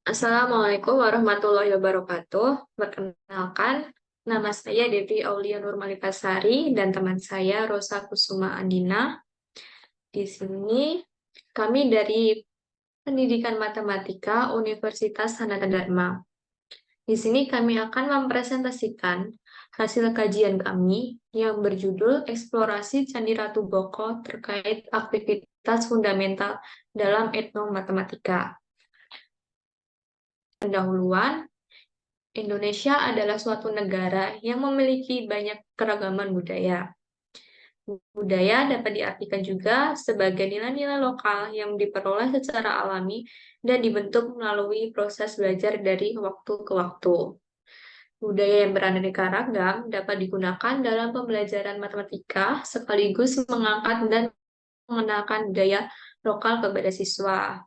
Assalamualaikum warahmatullahi wabarakatuh. Perkenalkan, nama saya Devi Aulia Nurmalipasari dan teman saya Rosa Kusuma Andina. Di sini kami dari Pendidikan Matematika Universitas Sanata Dharma. Di sini kami akan mempresentasikan hasil kajian kami yang berjudul Eksplorasi Candi Ratu Boko terkait aktivitas fundamental dalam etnomatematika. Pendahuluan, Indonesia adalah suatu negara yang memiliki banyak keragaman budaya. Budaya dapat diartikan juga sebagai nilai-nilai lokal yang diperoleh secara alami dan dibentuk melalui proses belajar dari waktu ke waktu. Budaya yang beraneka ragam dapat digunakan dalam pembelajaran matematika sekaligus mengangkat dan mengenalkan budaya lokal kepada siswa.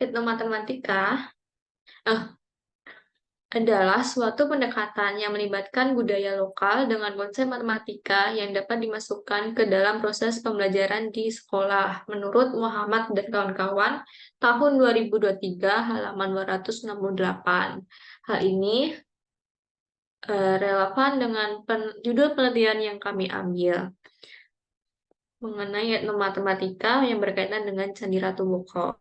Etnomatematika adalah suatu pendekatan yang melibatkan budaya lokal dengan konsep matematika yang dapat dimasukkan ke dalam proses pembelajaran di sekolah. Menurut Muhammad dan kawan-kawan, tahun 2023 halaman 268. Hal ini relevan dengan judul penelitian yang kami ambil mengenai etnomatematika yang berkaitan dengan Candi Ratu Boko.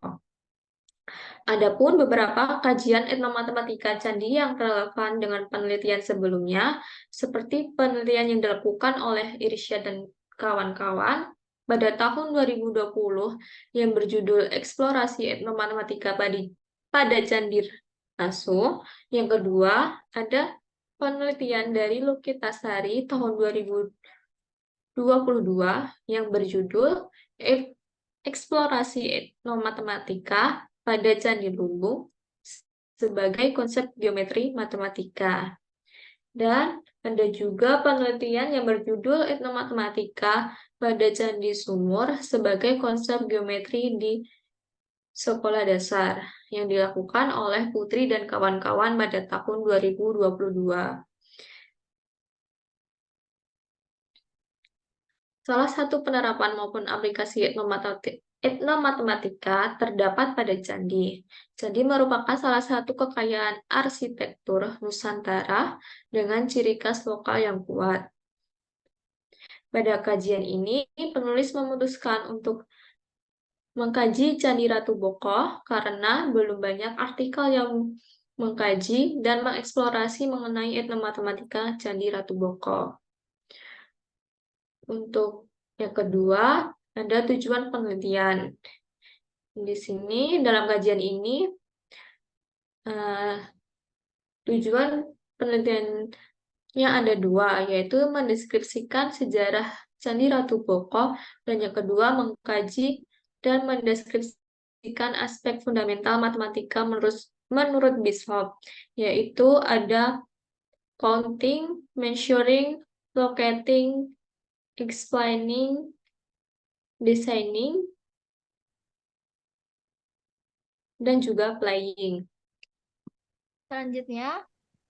Adapun beberapa kajian etnomatematika candi yang relevan dengan penelitian sebelumnya, seperti penelitian yang dilakukan oleh Irsyad dan kawan-kawan pada tahun 2020 yang berjudul Eksplorasi Etnomatematika pada Candi Rasu. Yang kedua, ada penelitian dari Lukitasari tahun 2022 yang berjudul Eksplorasi Etnomatematika pada Candi Lumbung sebagai konsep geometri matematika. Dan ada juga penelitian yang berjudul Etnomatematika pada Candi Sumur sebagai konsep geometri di sekolah dasar yang dilakukan oleh Putri dan kawan-kawan pada tahun 2022. Salah satu penerapan maupun aplikasi etnomatematika terdapat pada candi. Candi merupakan salah satu kekayaan arsitektur Nusantara dengan ciri khas lokal yang kuat. Pada kajian ini, penulis memutuskan untuk mengkaji Candi Ratu Boko karena belum banyak artikel yang mengkaji dan mengeksplorasi mengenai etnomatematika Candi Ratu Boko. Untuk yang kedua, ada tujuan penelitian. Di sini, dalam kajian ini, tujuan penelitiannya ada dua, yaitu mendeskripsikan sejarah Candi Ratu Boko, dan yang kedua, mengkaji dan mendeskripsikan aspek fundamental matematika menurut Bishop, yaitu ada counting, measuring, locating, explaining, designing, dan juga playing. Selanjutnya,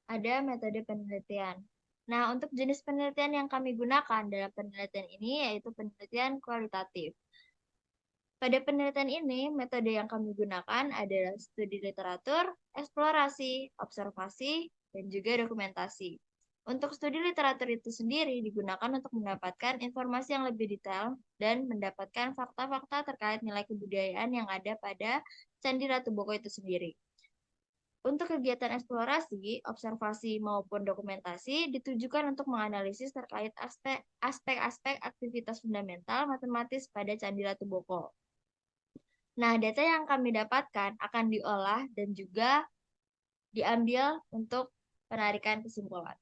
ada metode penelitian. Nah, untuk jenis penelitian yang kami gunakan dalam penelitian ini yaitu penelitian kualitatif. Pada penelitian ini, metode yang kami gunakan adalah studi literatur, eksplorasi, observasi, dan juga dokumentasi. Untuk studi literatur itu sendiri digunakan untuk mendapatkan informasi yang lebih detail dan mendapatkan fakta-fakta terkait nilai kebudayaan yang ada pada Candi Ratu Boko itu sendiri. Untuk kegiatan eksplorasi, observasi maupun dokumentasi ditujukan untuk menganalisis terkait aspek-aspek aktivitas fundamental matematis pada Candi Ratu Boko. Nah, data yang kami dapatkan akan diolah dan juga diambil untuk penarikan kesimpulan.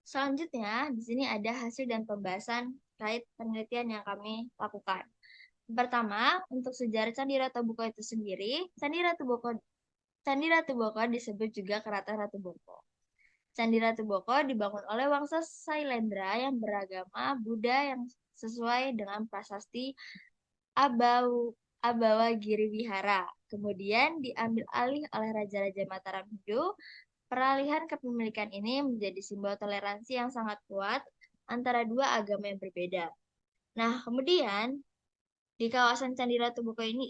Selanjutnya, di sini ada hasil dan pembahasan terkait penelitian yang kami lakukan. Pertama, untuk sejarah Candi Ratu Boko itu sendiri, Candi Ratu Boko disebut juga Keraton Ratu Boko. Candi Ratu Boko dibangun oleh Wangsa Sailendra yang beragama Buddha yang sesuai dengan prasasti Abawa Giri Wihara. Kemudian diambil alih oleh Raja-Raja Mataram Hindu. Peralihan kepemilikan ini menjadi simbol toleransi yang sangat kuat antara dua agama yang berbeda. Nah, kemudian di kawasan Candi Ratu Boko ini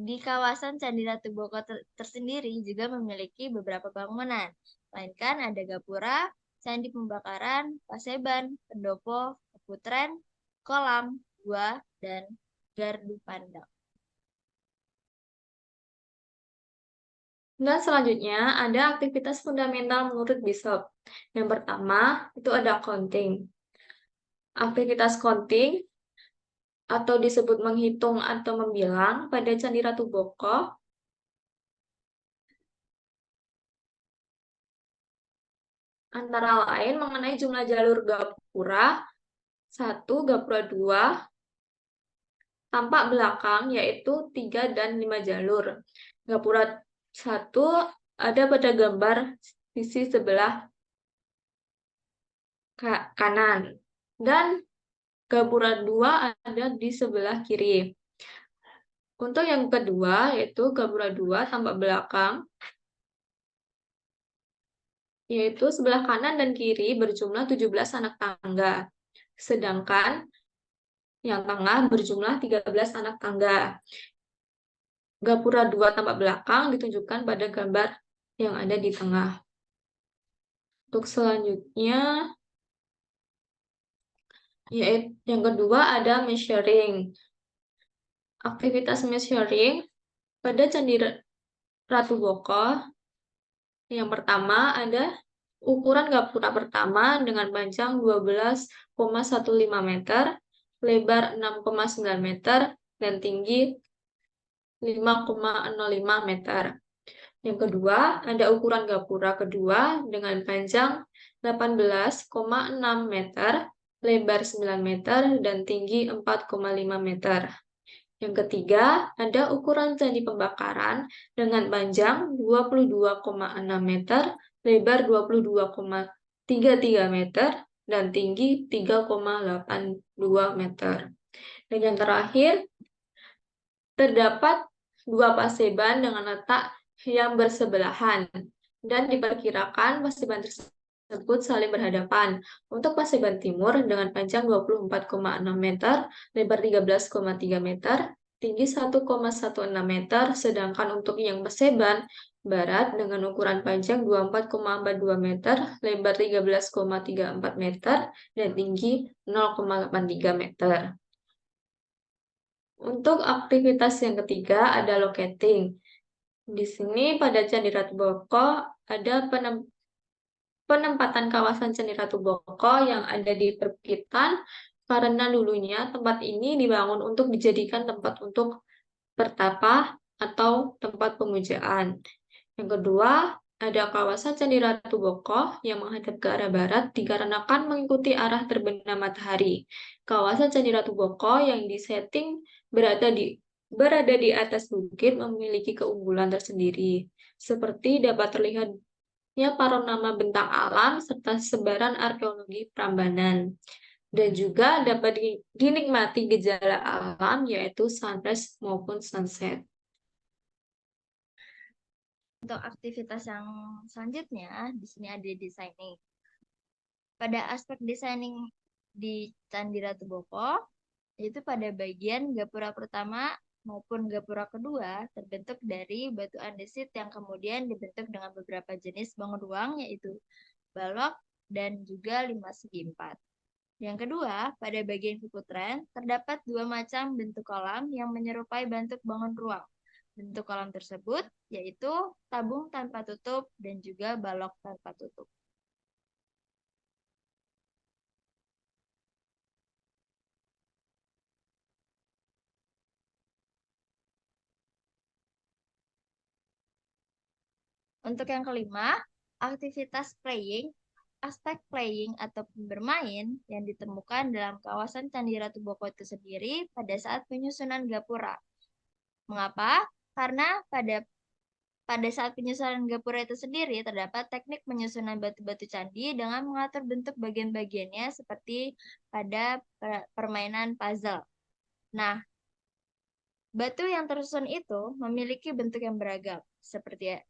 Di kawasan Candi Ratu Boko tersendiri juga memiliki beberapa bangunan, melainkan ada gapura, candi pembakaran, paseban, pendopo, keputren, kolam, gua, dan gardu pandang. Dan selanjutnya ada aktivitas fundamental menurut Bishop. Yang pertama itu ada counting. Aktivitas counting atau disebut menghitung atau membilang pada Candi Ratu Boko antara lain mengenai jumlah jalur gapura 1, gapura 2, tampak belakang yaitu 3 dan 5 jalur. Gapura 1 ada pada gambar sisi sebelah kanan dan gapura 2 ada di sebelah kiri. Untuk yang kedua yaitu gapura 2 tampak belakang yaitu sebelah kanan dan kiri berjumlah 17 anak tangga. Sedangkan yang tengah berjumlah 13 anak tangga. Gapura 2 tampak belakang ditunjukkan pada gambar yang ada di tengah. Untuk selanjutnya, yaitu yang kedua ada measuring. Aktivitas measuring pada Candi Ratu Boko. Yang pertama ada ukuran gapura pertama dengan panjang 12,15 meter, lebar 6,9 meter, dan tinggi 5,05 meter. Yang kedua, ada ukuran gapura kedua dengan panjang 18,6 meter, lebar 9 meter, dan tinggi 4,5 meter. Yang ketiga, ada ukuran candi pembakaran dengan panjang 22,6 meter, lebar 22,33 meter, dan tinggi 3,82 meter. Dan yang terakhir, terdapat 2 paseban dengan letak yang bersebelahan dan diperkirakan paseban tersebut saling berhadapan. Untuk paseban timur dengan panjang 24,6 meter, lebar 13,3 meter, tinggi 1,16 meter, sedangkan untuk yang paseban barat dengan ukuran panjang 24,42 meter, lebar 13,34 meter, dan tinggi 0,83 meter. Untuk aktivitas yang ketiga ada locating. Di sini pada Candi Ratu Boko ada penempatan kawasan Candi Ratu Boko yang ada di perbukitan karena dulunya tempat ini dibangun untuk dijadikan tempat untuk bertapa atau tempat pemujaan. Yang kedua, ada kawasan Candi Ratu Boko yang menghadap ke arah barat dikarenakan mengikuti arah terbenam matahari. Kawasan Candi Ratu Boko yang disetting berada di atas bukit memiliki keunggulan tersendiri, seperti dapat terlihatnya panorama bentang alam serta sebaran arkeologi Prambanan. Dan juga dapat dinikmati gejala alam yaitu sunrise maupun sunset. Untuk aktivitas yang selanjutnya, di sini ada designing. Pada aspek designing di Candi Ratu Boko, yaitu pada bagian gapura pertama maupun gapura kedua terbentuk dari batu andesit yang kemudian dibentuk dengan beberapa jenis bangun ruang, yaitu balok dan juga 5 segi 4. Yang kedua, pada bagian keputren terdapat 2 macam bentuk kolam yang menyerupai bentuk bangun ruang. Bentuk kolam tersebut yaitu tabung tanpa tutup dan juga balok tanpa tutup. Untuk yang kelima, aktivitas playing, aspek playing atau bermain yang ditemukan dalam kawasan Candi Ratu Boko itu sendiri pada saat penyusunan gapura. Mengapa? Karena pada saat penyusunan gapura itu sendiri terdapat teknik penyusunan batu-batu candi dengan mengatur bentuk bagian-bagiannya seperti pada permainan puzzle. Nah, batu yang tersusun itu memiliki bentuk yang beragam, seperti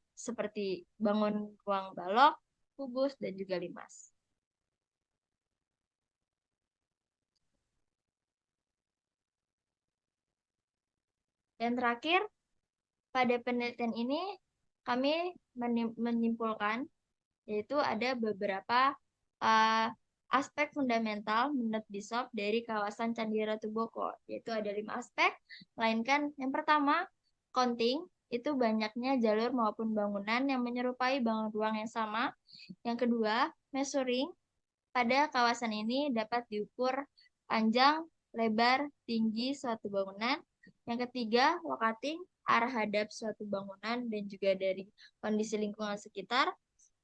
bangun ruang balok, kubus, dan juga limas. Yang terakhir, Pada penelitian ini, kami menyimpulkan yaitu ada beberapa aspek fundamental menurut BISOP dari kawasan Candi Ratu Boko, yaitu ada 5 aspek, melainkan yang pertama, counting, itu banyaknya jalur maupun bangunan yang menyerupai bangun ruang yang sama. Yang kedua, measuring, pada kawasan ini dapat diukur panjang, lebar, tinggi suatu bangunan. Yang ketiga, locating, arah hadap suatu bangunan dan juga dari kondisi lingkungan sekitar.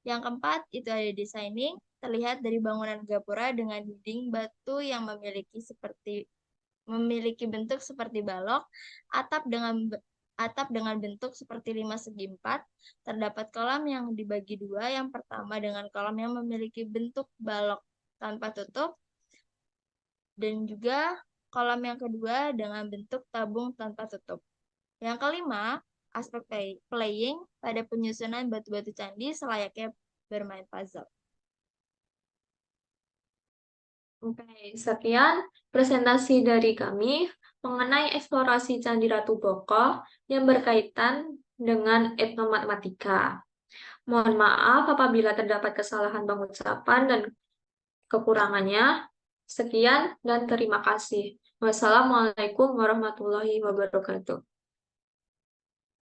Yang keempat, itu ada designing, terlihat dari bangunan gapura dengan dinding batu yang memiliki bentuk seperti balok, atap dengan bentuk seperti 5 segi 4. Terdapat kolam yang dibagi dua, yang pertama dengan kolam yang memiliki bentuk balok tanpa tutup, dan juga kolam yang kedua dengan bentuk tabung tanpa tutup. Yang kelima, aspek playing pada penyusunan batu-batu candi selayaknya bermain puzzle. Oke, sekian presentasi dari kami mengenai eksplorasi Candi Ratu Boko yang berkaitan dengan etnomatematika. Mohon maaf apabila terdapat kesalahan pengucapan dan kekurangannya. Sekian dan terima kasih. Wassalamualaikum warahmatullahi wabarakatuh.